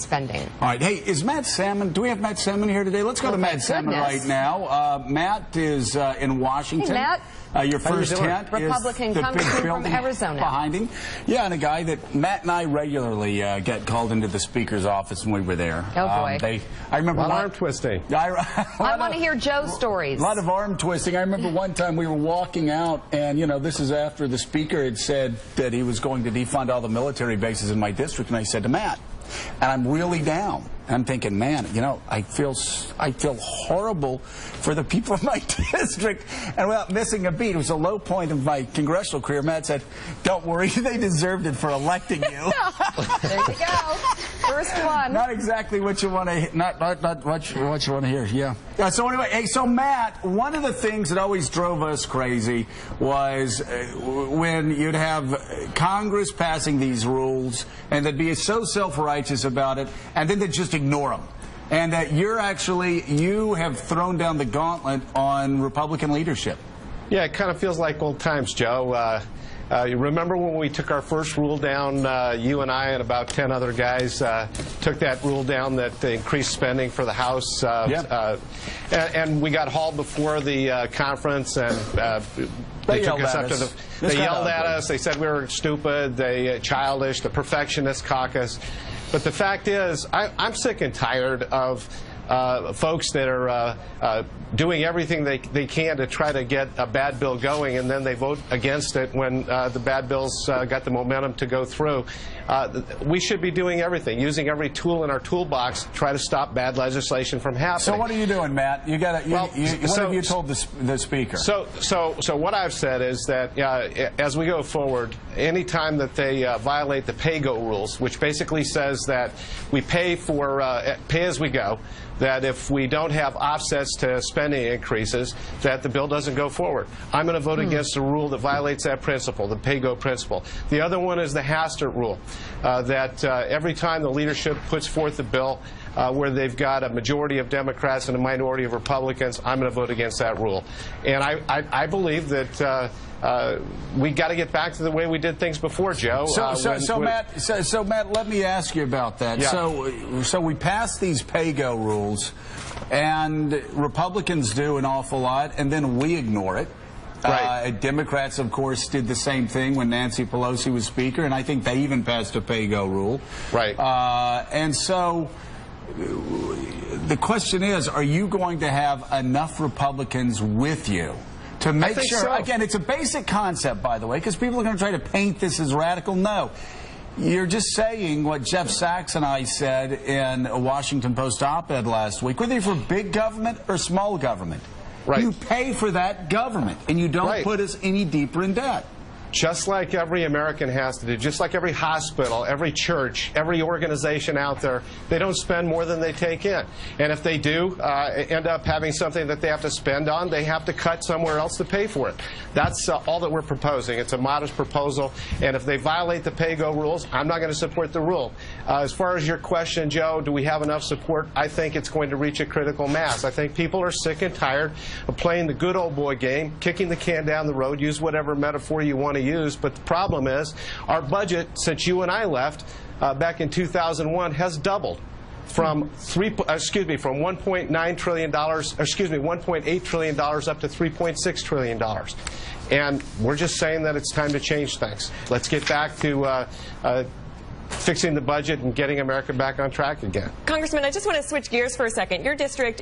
spending. All right. Hey, is Matt Salmon, do we have Matt Salmon here today? Let's go to Matt Salmon right now. Matt is in Washington. Hey, Matt. Your first tent Republican is the congressman big from building Arizona. Behind him. Yeah, and a guy that Matt and I regularly get called into the Speaker's office when we were there. Oh, boy. I remember a lot of arm twisting. I want to hear Joe's stories. A lot of arm twisting. I remember one time we were walking out, and, you know, this is after the Speaker had said that he was going to defund all the military bases in my district, and I said to Matt, and I'm really down. And I'm thinking, man, you know, I feel horrible for the people of my district. And without missing a beat, it was a low point of my congressional career. Matt said, "Don't worry, they deserved it for electing you." There you go. First one. Not exactly what you want to. Not what you want to hear. Yeah. So anyway, hey, so Matt, one of the things that always drove us crazy was when you'd have Congress passing these rules, and they'd be so self-righteous about it, and then they'd just ignore them. And that you have thrown down the gauntlet on Republican leadership. Yeah, it kind of feels like old times, Joe. You remember when we took our first rule down, you and I and about 10 other guys took that rule down that increased spending for the House, and we got hauled before the conference, and they took us up to the... They yelled at us, they said we were stupid, they childish, the perfectionist caucus. But the fact is, I'm sick and tired of folks that are doing everything they can to try to get a bad bill going, and then they vote against it when the bad bills got the momentum to go through. We should be doing everything, using every tool in our toolbox to try to stop bad legislation from happening. So what are you doing, Matt? You got to. What have you told the Speaker? So what I've said is that as we go forward, any time that they violate the pay-go rules, which basically says that we pay for pay as we go, that if we don't have offsets to spending increases, that the bill doesn't go forward. I'm going to vote against a rule that violates that principle, the pay-go principle. The other one is the Hastert rule, that every time the leadership puts forth a bill where they've got a majority of Democrats and a minority of Republicans, I'm going to vote against that rule. And I believe that we got to get back to the way we did things before, Joe. So Matt, let me ask you about that. Yeah. So we passed these pay-go rules, and Republicans do an awful lot, and then we ignore it. Right. Democrats, of course, did the same thing when Nancy Pelosi was Speaker, and I think they even passed a pay-go rule. Right. And so the question is, are you going to have enough Republicans with you to make sure, so. Again, it's a basic concept, by the way, because people are going to try to paint this as radical. No. You're just saying what Jeff Sachs and I said in a Washington Post op-ed last week. Whether you're for big government or small government, right. You pay for that government, and you don't put us any deeper in debt. Just like every American has to do, just like every hospital, every church, every organization out there, they don't spend more than they take in. And if they do end up having something that they have to spend on, they have to cut somewhere else to pay for it. That's all that we're proposing. It's a modest proposal. And if they violate the pay-go rules, I'm not going to support the rule. As far as your question, Joe, do we have enough support? I think it's going to reach a critical mass. I think people are sick and tired of playing the good old boy game, kicking the can down the road, use whatever metaphor you want to use. But the problem is our budget, since you and I left back in 2001, has doubled from $1.9 trillion, $1.8 trillion up to $3.6 trillion. And we're just saying that it's time to change things. Let's get back to fixing the budget and getting America back on track again. Congressman, I just want to switch gears for a second. Your district